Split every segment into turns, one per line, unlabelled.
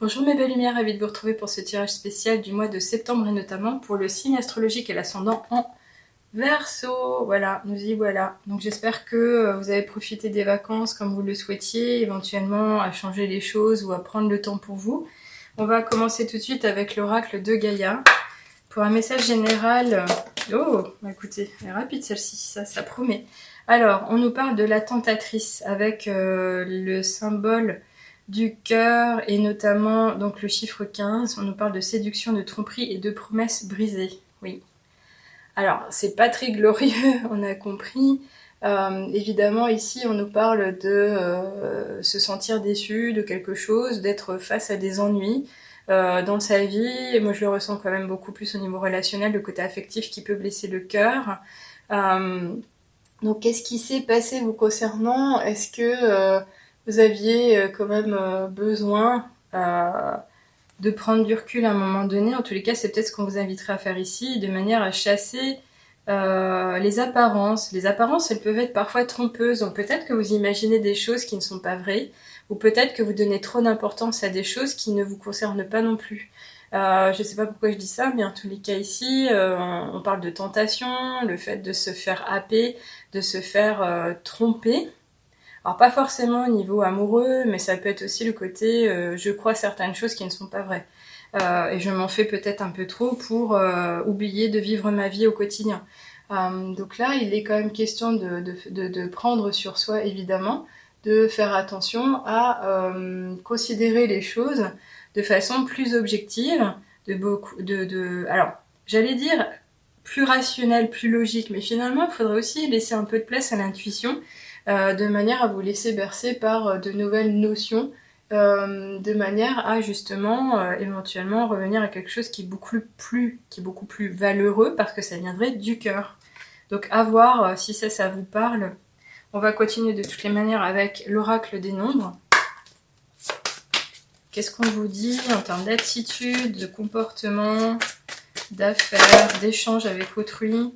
Bonjour mes belles lumières, ravie de vous retrouver pour ce tirage spécial du mois de septembre et notamment pour le signe astrologique et l'ascendant en Verseau. Voilà, nous y voilà. Donc j'espère que vous avez profité des vacances comme vous le souhaitiez, éventuellement à changer les choses ou à prendre le temps pour vous. On va commencer tout de suite avec l'oracle de Gaïa. Pour un message général... Oh, écoutez, elle est rapide celle-ci, ça promet. Alors, on nous parle de la tentatrice avec le symbole du cœur et notamment donc le chiffre 15. On nous parle de séduction, de tromperie et de promesses brisées. Oui. Alors, c'est pas très glorieux, on a compris. Évidemment, ici, on nous parle de se sentir déçu de quelque chose, d'être face à des ennuis dans sa vie. Et moi, je le ressens quand même beaucoup plus au niveau relationnel, le côté affectif qui peut blesser le cœur. Donc, qu'est-ce qui s'est passé vous concernant? Est-ce que vous aviez quand même besoin de prendre du recul à un moment donné? En tous les cas, c'est peut-être ce qu'on vous inviterait à faire ici, de manière à chasser les apparences. Les apparences, elles peuvent être parfois trompeuses, donc peut-être que vous imaginez des choses qui ne sont pas vraies, ou peut-être que vous donnez trop d'importance à des choses qui ne vous concernent pas non plus. Je sais pas pourquoi je dis ça, mais en tous les cas ici, on parle de tentation, le fait de se faire happer, de se faire tromper. Alors pas forcément au niveau amoureux, mais ça peut être aussi le côté je crois certaines choses qui ne sont pas vraies. Et je m'en fais peut-être un peu trop pour oublier de vivre ma vie au quotidien. Donc là, il est quand même question de prendre sur soi, évidemment, de faire attention à considérer les choses de façon plus objective, alors, j'allais dire plus rationnelle, plus logique, mais finalement, il faudrait aussi laisser un peu de place à l'intuition, de manière à vous laisser bercer par de nouvelles notions, de manière à justement éventuellement revenir à quelque chose qui est beaucoup plus valeureux parce que ça viendrait du cœur. Donc à voir si ça vous parle. On va continuer de toutes les manières avec l'oracle des nombres. Qu'est-ce qu'on vous dit en termes d'attitude, de comportement, d'affaires, d'échanges avec autrui?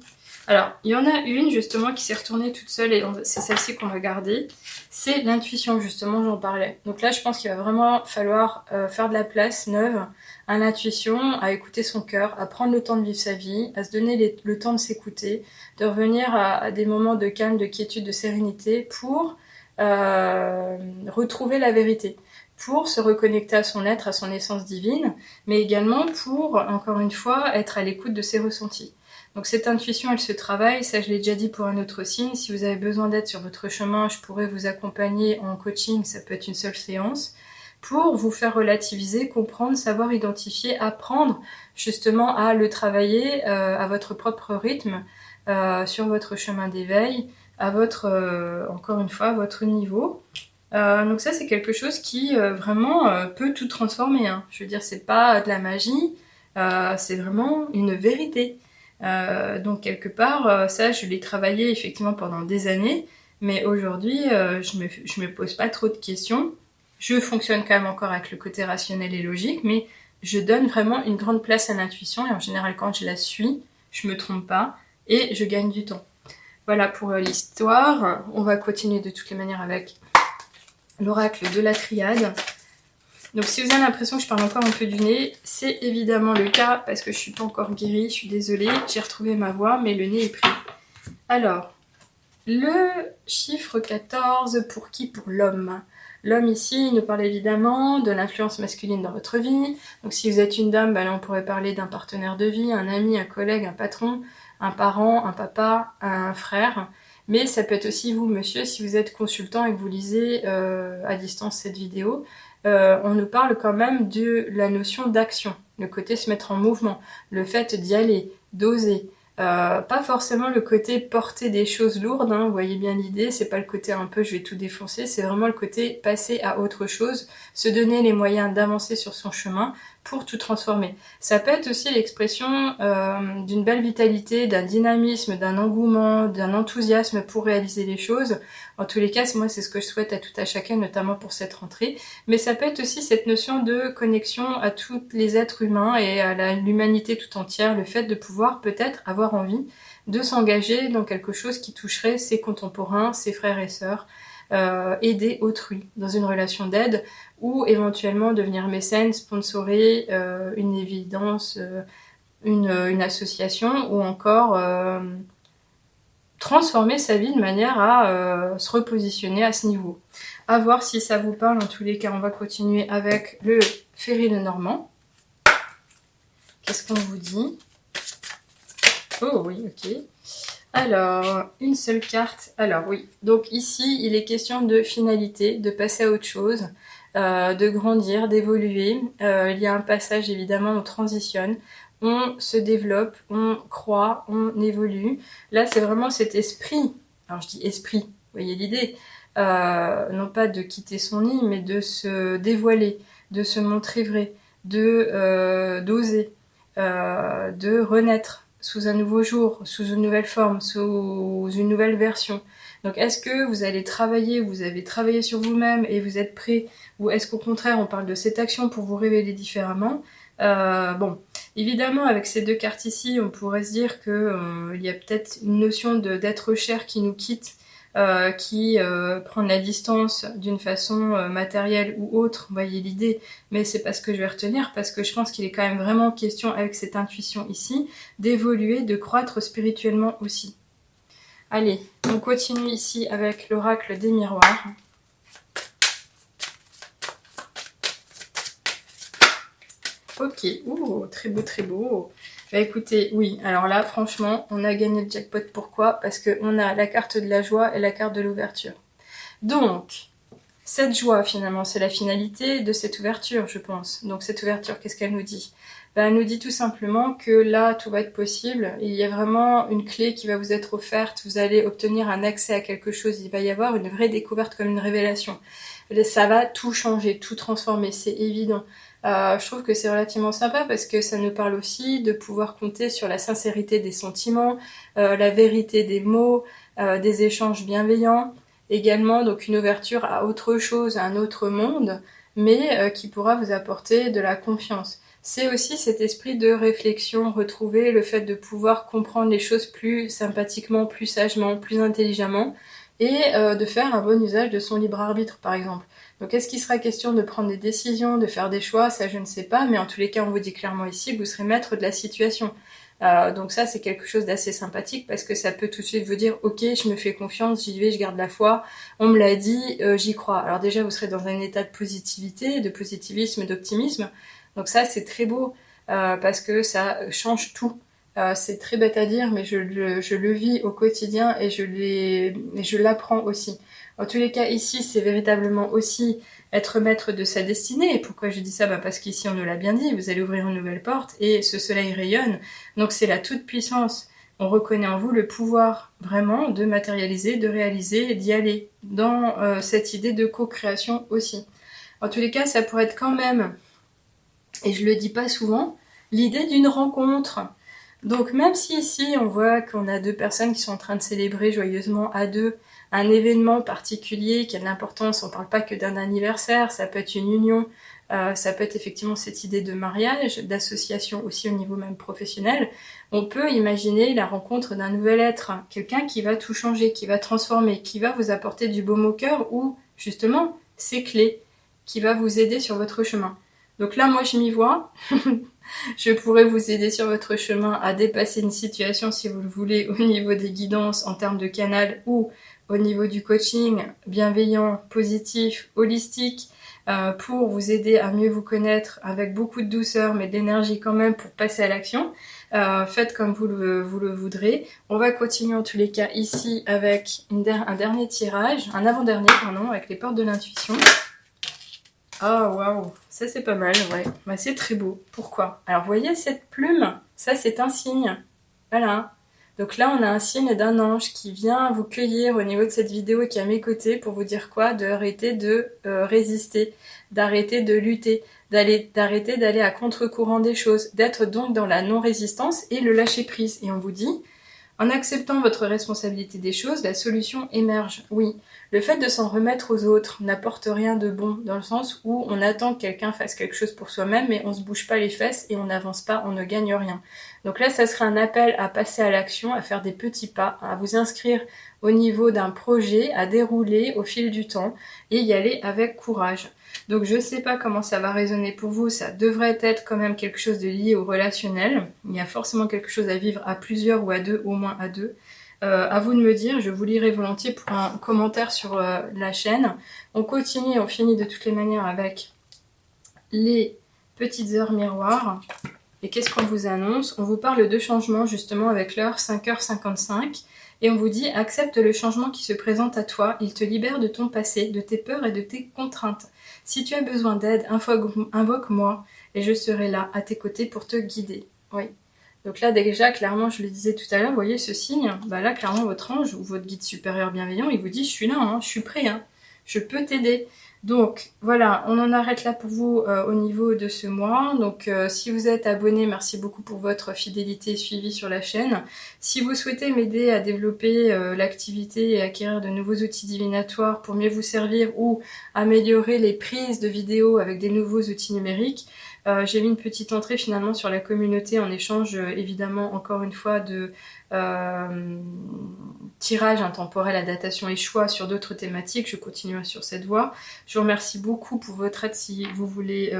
Alors, il y en a une justement qui s'est retournée toute seule et c'est celle-ci qu'on va garder. C'est l'intuition, justement, j'en parlais. Donc là, je pense qu'il va vraiment falloir faire de la place neuve à l'intuition, à écouter son cœur, à prendre le temps de vivre sa vie, à se donner le temps de s'écouter, de revenir à des moments de calme, de quiétude, de sérénité pour retrouver la vérité, pour se reconnecter à son être, à son essence divine, mais également pour, encore une fois, être à l'écoute de ses ressentis. Donc cette intuition, elle se travaille, ça je l'ai déjà dit pour un autre signe. Si vous avez besoin d'aide sur votre chemin, je pourrais vous accompagner en coaching, ça peut être une seule séance, pour vous faire relativiser, comprendre, savoir identifier, apprendre justement à le travailler à votre propre rythme, sur votre chemin d'éveil, à votre, encore une fois, à votre niveau. Donc ça c'est quelque chose qui vraiment peut tout transformer, hein. Je veux dire, c'est pas de la magie, c'est vraiment une vérité. Donc quelque part, ça je l'ai travaillé effectivement pendant des années, mais aujourd'hui je me pose pas trop de questions. Je fonctionne quand même encore avec le côté rationnel et logique, mais je donne vraiment une grande place à l'intuition et en général quand je la suis, je me trompe pas et je gagne du temps. Voilà pour l'histoire. On va continuer de toutes les manières avec l'oracle de la triade. Donc si vous avez l'impression que je parle encore un peu du nez, c'est évidemment le cas parce que je suis pas encore guérie, je suis désolée, j'ai retrouvé ma voix mais le nez est pris. Alors, le chiffre 14, pour qui? Pour l'homme. L'homme ici, il nous parle évidemment de l'influence masculine dans votre vie. Donc si vous êtes une dame, ben là on pourrait parler d'un partenaire de vie, un ami, un collègue, un patron, un parent, un papa, un frère. Mais ça peut être aussi vous, monsieur, si vous êtes consultant et que vous lisez à distance cette vidéo. On nous parle quand même de la notion d'action, le côté se mettre en mouvement, le fait d'y aller, d'oser. Pas forcément le côté porter des choses lourdes, hein, vous voyez bien l'idée, c'est pas le côté un peu je vais tout défoncer, c'est vraiment le côté passer à autre chose, se donner les moyens d'avancer sur son chemin pour tout transformer. Ça peut être aussi l'expression d'une belle vitalité, d'un dynamisme, d'un engouement, d'un enthousiasme pour réaliser les choses. En tous les cas, moi c'est ce que je souhaite à tout à chacun, notamment pour cette rentrée. Mais ça peut être aussi cette notion de connexion à tous les êtres humains et à l'humanité tout entière, le fait de pouvoir peut-être avoir envie de s'engager dans quelque chose qui toucherait ses contemporains, ses frères et sœurs, aider autrui dans une relation d'aide ou éventuellement devenir mécène, sponsorer une évidence, une association, ou encore transformer sa vie de manière à se repositionner à ce niveau. À voir si ça vous parle. En tous les cas, on va continuer avec le Ferry Lenormand. Qu'est-ce qu'on vous dit? Oh oui, ok. Alors, une seule carte. Alors oui, donc ici, il est question de finalité, de passer à autre chose, de grandir, d'évoluer. Il y a un passage, évidemment, on transitionne, on se développe, on croît, on évolue. Là, c'est vraiment cet esprit. Alors, je dis esprit, vous voyez l'idée. Non pas de quitter son nid, mais de se dévoiler, de se montrer vrai, d'oser, de renaître sous un nouveau jour, sous une nouvelle forme, sous une nouvelle version. Donc est-ce que vous allez travailler, vous avez travaillé sur vous-même et vous êtes prêt, ou est-ce qu'au contraire on parle de cette action pour vous révéler différemment? Bon, évidemment avec ces deux cartes ici, on pourrait se dire que il y a peut-être une notion d'être cher qui nous quitte, qui prend de la distance d'une façon matérielle ou autre, vous voyez l'idée, mais c'est pas ce que je vais retenir, parce que je pense qu'il est quand même vraiment question avec cette intuition ici, d'évoluer, de croître spirituellement aussi. Allez, on continue ici avec l'oracle des miroirs. Ok, ouh, très beau, très beau. Bah écoutez, oui, alors là, franchement, on a gagné le jackpot. Pourquoi? Parce qu'on a la carte de la joie et la carte de l'ouverture. Donc, cette joie, finalement, c'est la finalité de cette ouverture, je pense. Donc cette ouverture, qu'est-ce qu'elle nous dit? Ben, elle nous dit tout simplement que là, tout va être possible. Il y a vraiment une clé qui va vous être offerte. Vous allez obtenir un accès à quelque chose. Il va y avoir une vraie découverte comme une révélation. Ça va tout changer, tout transformer, c'est évident. Je trouve que c'est relativement sympa parce que ça nous parle aussi de pouvoir compter sur la sincérité des sentiments, la vérité des mots, des échanges bienveillants. Également, donc une ouverture à autre chose, à un autre monde, mais qui pourra vous apporter de la confiance. C'est aussi cet esprit de réflexion, retrouver le fait de pouvoir comprendre les choses plus sympathiquement, plus sagement, plus intelligemment, et de faire un bon usage de son libre arbitre, par exemple. Donc est-ce qu'il sera question de prendre des décisions, de faire des choix? Ça, je ne sais pas, mais en tous les cas, on vous dit clairement ici que vous serez maître de la situation. Donc ça, c'est quelque chose d'assez sympathique parce que ça peut tout de suite vous dire « Ok, je me fais confiance, j'y vais, je garde la foi, on me l'a dit, j'y crois ». Alors déjà, vous serez dans un état de positivité, de positivisme, d'optimisme. Donc ça, c'est très beau parce que ça change tout. C'est très bête à dire, mais je le vis au quotidien et je l'apprends aussi. En tous les cas, ici, c'est véritablement aussi être maître de sa destinée. Et pourquoi je dis ça? Parce qu'ici, on nous l'a bien dit, vous allez ouvrir une nouvelle porte et ce soleil rayonne. Donc c'est la toute-puissance. On reconnaît en vous le pouvoir vraiment de matérialiser, de réaliser, d'y aller dans cette idée de co-création aussi. En tous les cas, ça pourrait être quand même, et je le dis pas souvent, l'idée d'une rencontre. Donc même si ici on voit qu'on a deux personnes qui sont en train de célébrer joyeusement à deux un événement particulier qui a de l'importance, on parle pas que d'un anniversaire, ça peut être une union, ça peut être effectivement cette idée de mariage, d'association aussi au niveau même professionnel. On peut imaginer la rencontre d'un nouvel être, quelqu'un qui va tout changer, qui va transformer, qui va vous apporter du baume au cœur ou justement ses clés, qui va vous aider sur votre chemin. Donc là, moi, je m'y vois. Je pourrais vous aider sur votre chemin à dépasser une situation, si vous le voulez, au niveau des guidances en termes de canal ou au niveau du coaching bienveillant, positif, holistique, pour vous aider à mieux vous connaître avec beaucoup de douceur, mais d'énergie quand même pour passer à l'action. Faites comme vous le voudrez. On va continuer en tous les cas ici avec un dernier tirage, un avant-dernier, pardon, avec les portes de l'intuition. Oh waouh, ça c'est pas mal, ouais. Bah, c'est très beau. Pourquoi? Alors vous voyez cette plume? Ça c'est un signe. Voilà. Donc là on a un signe d'un ange qui vient vous cueillir au niveau de cette vidéo et qui est à mes côtés pour vous dire quoi? D'arrêter de résister, d'arrêter de lutter, d'arrêter d'aller à contre-courant des choses, d'être donc dans la non-résistance et le lâcher-prise. Et on vous dit, en acceptant votre responsabilité des choses, la solution émerge. Oui. Le fait de s'en remettre aux autres n'apporte rien de bon, dans le sens où on attend que quelqu'un fasse quelque chose pour soi-même, mais on se bouge pas les fesses et on n'avance pas, on ne gagne rien. Donc là, ça serait un appel à passer à l'action, à faire des petits pas, à vous inscrire au niveau d'un projet, à dérouler au fil du temps et y aller avec courage. Donc je sais pas comment ça va résonner pour vous, ça devrait être quand même quelque chose de lié au relationnel. Il y a forcément quelque chose à vivre à plusieurs ou à deux, au moins à deux. À vous de me dire, je vous lirai volontiers pour un commentaire sur la chaîne. On continue, on finit de toutes les manières avec les petites heures miroirs. Et qu'est-ce qu'on vous annonce? On vous parle de changement justement avec l'heure 5h55. Et on vous dit, accepte le changement qui se présente à toi, il te libère de ton passé, de tes peurs et de tes contraintes. Si tu as besoin d'aide, invoque-moi et je serai là à tes côtés pour te guider. Oui. Donc là déjà, clairement, je le disais tout à l'heure, vous voyez ce signe, bah là clairement votre ange ou votre guide supérieur bienveillant, il vous dit, je suis là, hein, je suis prêt, hein, je peux t'aider. Donc voilà, on en arrête là pour vous au niveau de ce mois. Donc si vous êtes abonné, merci beaucoup pour votre fidélité et suivi sur la chaîne. Si vous souhaitez m'aider à développer l'activité et acquérir de nouveaux outils divinatoires pour mieux vous servir ou améliorer les prises de vidéos avec des nouveaux outils numériques, j'ai mis une petite entrée finalement sur la communauté en échange évidemment encore une fois de tirage intemporel à datation et choix sur d'autres thématiques. Je continue sur cette voie. Je vous remercie beaucoup pour votre aide si vous voulez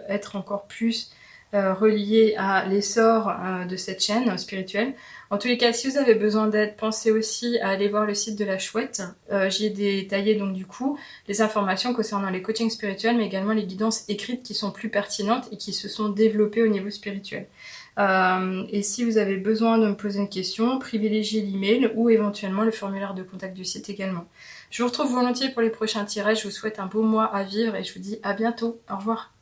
être encore plus relié à l'essor de cette chaîne spirituelle. En tous les cas, si vous avez besoin d'aide, pensez aussi à aller voir le site de la Chouette. J'y ai détaillé donc du coup les informations concernant les coachings spirituels, mais également les guidances écrites qui sont plus pertinentes et qui se sont développées au niveau spirituel. Et si vous avez besoin de me poser une question, privilégiez l'email ou éventuellement le formulaire de contact du site également. Je vous retrouve volontiers pour les prochains tirages. Je vous souhaite un beau mois à vivre et je vous dis à bientôt. Au revoir.